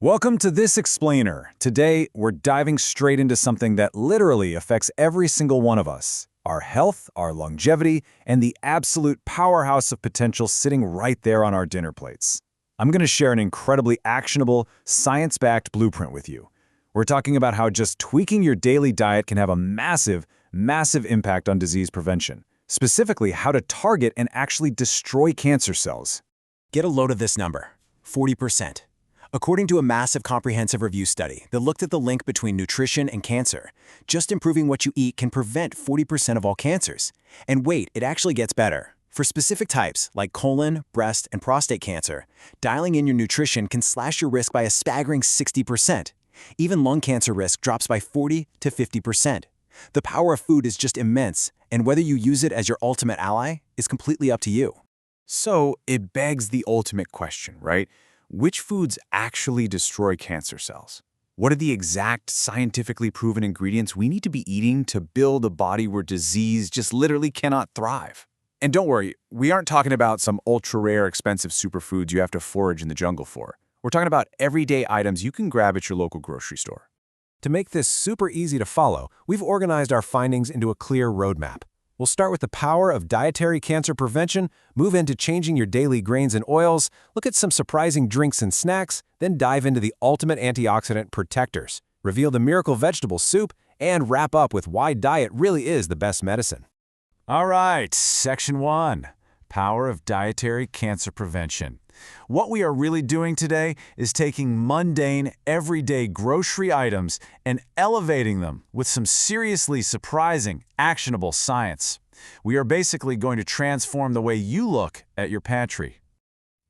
Welcome to This Explainer. Today, we're diving straight into something that literally affects every single one of us: our health, our longevity, and the absolute powerhouse of potential sitting right there on our dinner plates. I'm going to share an incredibly actionable, science-backed blueprint with you. We're talking about how just tweaking your daily diet can have a massive, massive impact on disease prevention. Specifically, how to target and actually destroy cancer cells. Get a load of this number: 40%. According to a massive comprehensive review study that looked at the link between nutrition and cancer, just improving what you eat can prevent 40% of all cancers. And wait, it actually gets better. For specific types, like colon, breast, and prostate cancer, dialing in your nutrition can slash your risk by a staggering 60%. Even lung cancer risk drops by 40 to 50%. The power of food is just immense, and whether you use it as your ultimate ally is completely up to you. So, it begs the ultimate question, right? Which foods actually destroy cancer cells? What are the exact scientifically proven ingredients we need to be eating to build a body where disease just literally cannot thrive? And don't worry, we aren't talking about some ultra-rare, expensive superfoods you have to forage in the jungle for. We're talking about everyday items you can grab at your local grocery store. To make this super easy to follow, we've organized our findings into a clear roadmap. We'll start with the power of dietary cancer prevention, move into changing your daily grains and oils, look at some surprising drinks and snacks, then dive into the ultimate antioxidant protectors, reveal the miracle vegetable soup, and wrap up with why diet really is the best medicine. All right, Section 1, Power of Dietary Cancer Prevention. What we are really doing today is taking mundane, everyday grocery items and elevating them with some seriously surprising, actionable science. We are basically going to transform the way you look at your pantry.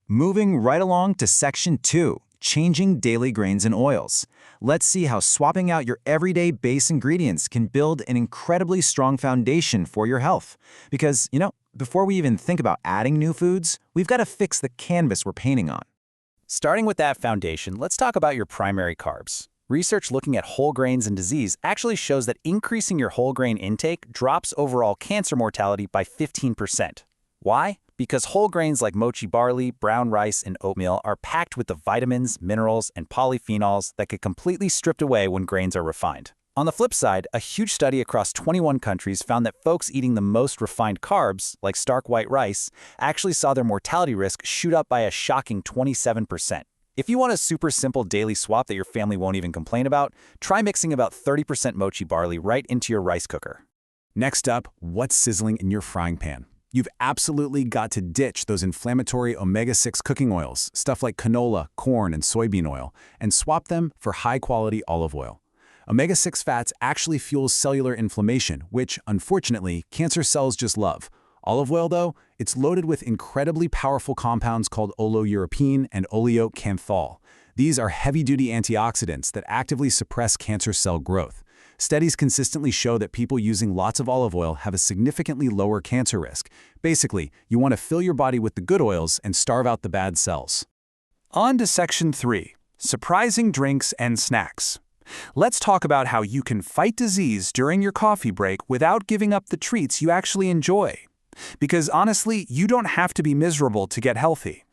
Moving right along to Section 2, Changing Daily Grains and Oils. Let's see how swapping out your everyday base ingredients can build an incredibly strong foundation for your health. Because, before we even think about adding new foods, we've got to fix the canvas we're painting on. Starting with that foundation, let's talk about your primary carbs. Research looking at whole grains and disease actually shows that increasing your whole grain intake drops overall cancer mortality by 15%. Why? Because whole grains like mochi barley, brown rice, and oatmeal are packed with the vitamins, minerals, and polyphenols that get completely stripped away when grains are refined. On the flip side, a huge study across 21 countries found that folks eating the most refined carbs, like stark white rice, actually saw their mortality risk shoot up by a shocking 27%. If you want a super simple daily swap that your family won't even complain about, try mixing about 30% mochi barley right into your rice cooker. Next up, what's sizzling in your frying pan? You've absolutely got to ditch those inflammatory omega-6 cooking oils, stuff like canola, corn, and soybean oil, and swap them for high-quality olive oil. Omega-6 fats actually fuels cellular inflammation, which, unfortunately, cancer cells just love. Olive oil, though, it's loaded with incredibly powerful compounds called oleoeuropene and oleocanthal. These are heavy-duty antioxidants that actively suppress cancer cell growth. Studies consistently show that people using lots of olive oil have a significantly lower cancer risk. Basically, you want to fill your body with the good oils and starve out the bad cells. On to Section 3, Surprising Drinks and Snacks. Let's talk about how you can fight disease during your coffee break without giving up the treats you actually enjoy. Because honestly, you don't have to be miserable to get healthy.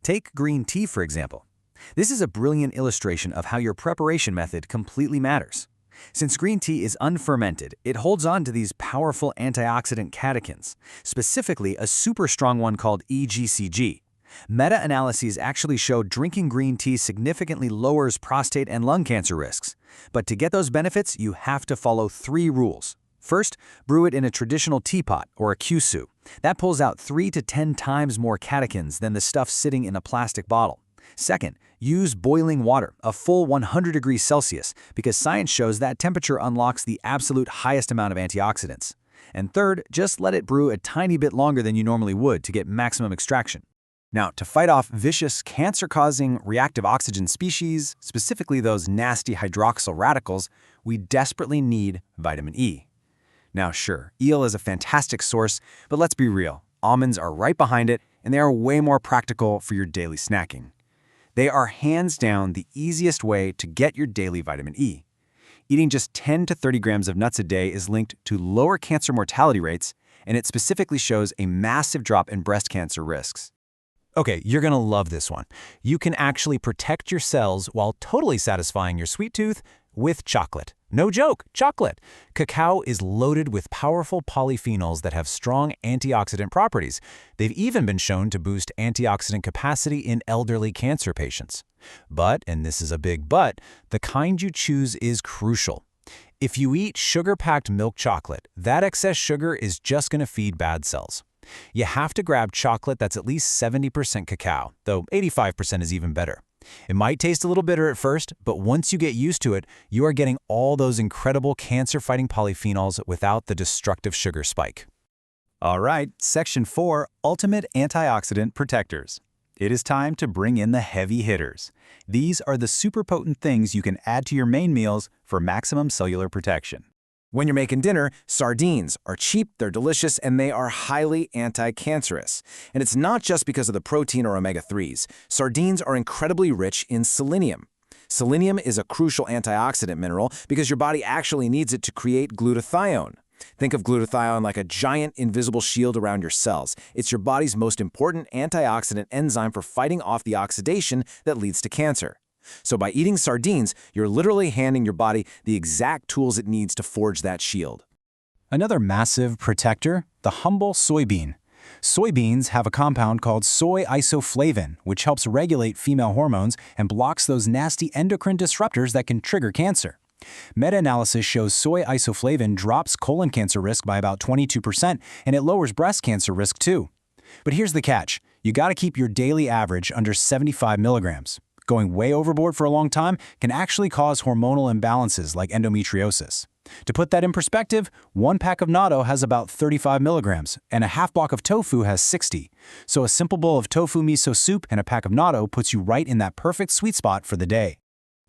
Take green tea, for example. This is a brilliant illustration of how your preparation method completely matters. Since green tea is unfermented, it holds on to these powerful antioxidant catechins, specifically a super strong one called EGCG. Meta-analyses actually show drinking green tea significantly lowers prostate and lung cancer risks. But to get those benefits, you have to follow 3 rules. First, brew it in a traditional teapot or a kyusu. That pulls out 3 to 10 times more catechins than the stuff sitting in a plastic bottle. Second, use boiling water, a full 100 degrees Celsius, because science shows that temperature unlocks the absolute highest amount of antioxidants. And third, just let it brew a tiny bit longer than you normally would to get maximum extraction. Now, to fight off vicious, cancer-causing reactive oxygen species, specifically those nasty hydroxyl radicals, we desperately need vitamin E. Now, sure, eel is a fantastic source, but let's be real. Almonds are right behind it, and they are way more practical for your daily snacking. They are hands down the easiest way to get your daily vitamin E. Eating just 10 to 30 grams of nuts a day is linked to lower cancer mortality rates, and it specifically shows a massive drop in breast cancer risks. Okay, you're gonna love this one. You can actually protect your cells while totally satisfying your sweet tooth with chocolate. No joke, chocolate. Cacao is loaded with powerful polyphenols that have strong antioxidant properties. They've even been shown to boost antioxidant capacity in elderly cancer patients. But, and this is a big but, the kind you choose is crucial. If you eat sugar-packed milk chocolate, that excess sugar is just going to feed bad cells. You have to grab chocolate that's at least 70% cacao, though 85% is even better. It might taste a little bitter at first, but once you get used to it, you are getting all those incredible cancer-fighting polyphenols without the destructive sugar spike. All right, Section 4, Ultimate Antioxidant Protectors. It is time to bring in the heavy hitters. These are the super potent things you can add to your main meals for maximum cellular protection. When you're making dinner, sardines are cheap, they're delicious, and they are highly anti-cancerous. And it's not just because of the protein or omega-3s. Sardines are incredibly rich in selenium. Selenium is a crucial antioxidant mineral because your body actually needs it to create glutathione. Think of glutathione like a giant invisible shield around your cells. It's your body's most important antioxidant enzyme for fighting off the oxidation that leads to cancer. So by eating sardines, you're literally handing your body the exact tools it needs to forge that shield. Another massive protector, the humble soybean. Soybeans have a compound called soy isoflavin, which helps regulate female hormones and blocks those nasty endocrine disruptors that can trigger cancer. Meta-analysis shows soy isoflavin drops colon cancer risk by about 22%, and it lowers breast cancer risk too. But here's the catch. You gotta keep your daily average under 75 milligrams. Going way overboard for a long time can actually cause hormonal imbalances like endometriosis. To put that in perspective, one pack of natto has about 35 milligrams, and a half block of tofu has 60. So a simple bowl of tofu miso soup and a pack of natto puts you right in that perfect sweet spot for the day.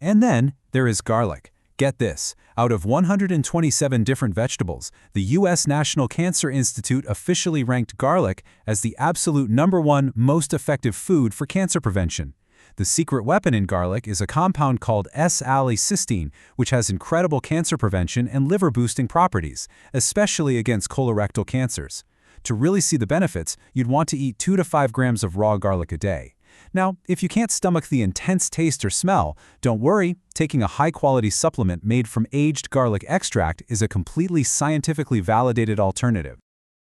And then there is garlic. Get this, out of 127 different vegetables, the U.S. National Cancer Institute officially ranked garlic as the absolute #1 most effective food for cancer prevention. The secret weapon in garlic is a compound called S-allicystine, which has incredible cancer prevention and liver-boosting properties, especially against colorectal cancers. To really see the benefits, you'd want to eat 2 to 5 grams of raw garlic a day. Now, if you can't stomach the intense taste or smell, don't worry, taking a high-quality supplement made from aged garlic extract is a completely scientifically validated alternative.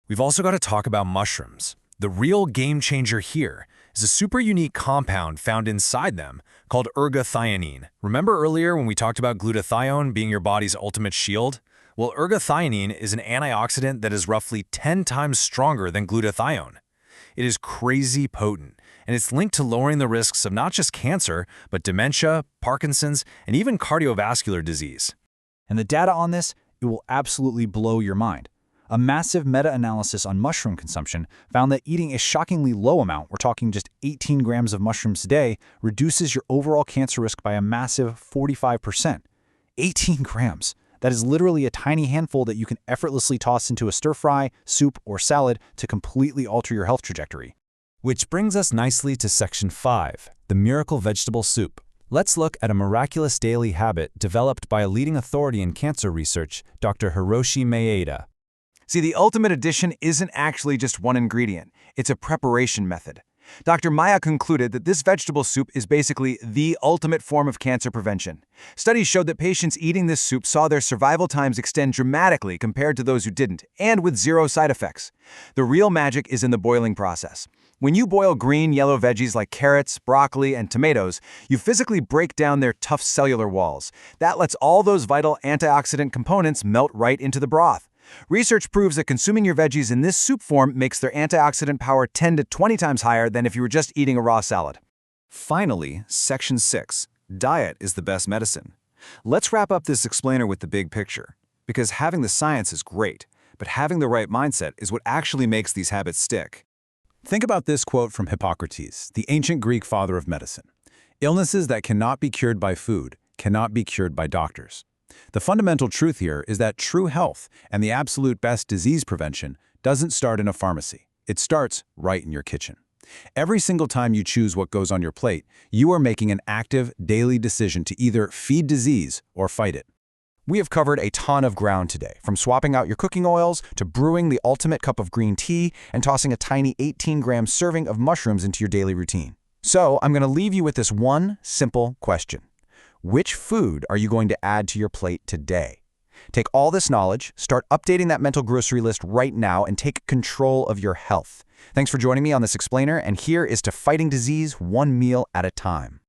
We've also got to talk about mushrooms. The real game changer here is a super unique compound found inside them called ergothioneine. Remember earlier when we talked about glutathione being your body's ultimate shield? Well, ergothioneine is an antioxidant that is roughly 10 times stronger than glutathione. It is crazy potent, and it's linked to lowering the risks of not just cancer, but dementia, Parkinson's, and even cardiovascular disease. And the data on this, it will absolutely blow your mind. A massive meta-analysis on mushroom consumption found that eating a shockingly low amount, we're talking just 18 grams of mushrooms a day, reduces your overall cancer risk by a massive 45%. 18 grams. That is literally a tiny handful that you can effortlessly toss into a stir-fry, soup, or salad to completely alter your health trajectory. Which brings us nicely to Section 5, the miracle vegetable soup. Let's look at a miraculous daily habit developed by a leading authority in cancer research, Dr. Hiroshi Maeda. See, the ultimate addition isn't actually just one ingredient. It's a preparation method. Dr. Maya concluded that this vegetable soup is basically the ultimate form of cancer prevention. Studies showed that patients eating this soup saw their survival times extend dramatically compared to those who didn't, and with zero side effects. The real magic is in the boiling process. When you boil green, yellow veggies like carrots, broccoli, and tomatoes, you physically break down their tough cellular walls. That lets all those vital antioxidant components melt right into the broth. Research proves that consuming your veggies in this soup form makes their antioxidant power 10 to 20 times higher than if you were just eating a raw salad. Finally, Section 6. Diet is the best medicine. Let's wrap up this explainer with the big picture. Because having the science is great, but having the right mindset is what actually makes these habits stick. Think about this quote from Hippocrates, the ancient Greek father of medicine. Illnesses that cannot be cured by food cannot be cured by doctors. The fundamental truth here is that true health and the absolute best disease prevention doesn't start in a pharmacy. It starts right in your kitchen. Every single time you choose what goes on your plate, you are making an active, daily decision to either feed disease or fight it. We have covered a ton of ground today, from swapping out your cooking oils to brewing the ultimate cup of green tea and tossing a tiny 18-gram serving of mushrooms into your daily routine. So I'm going to leave you with this one simple question. Which food are you going to add to your plate today? Take all this knowledge, start updating that mental grocery list right now, and take control of your health. Thanks for joining me on this explainer, and here is to fighting disease one meal at a time.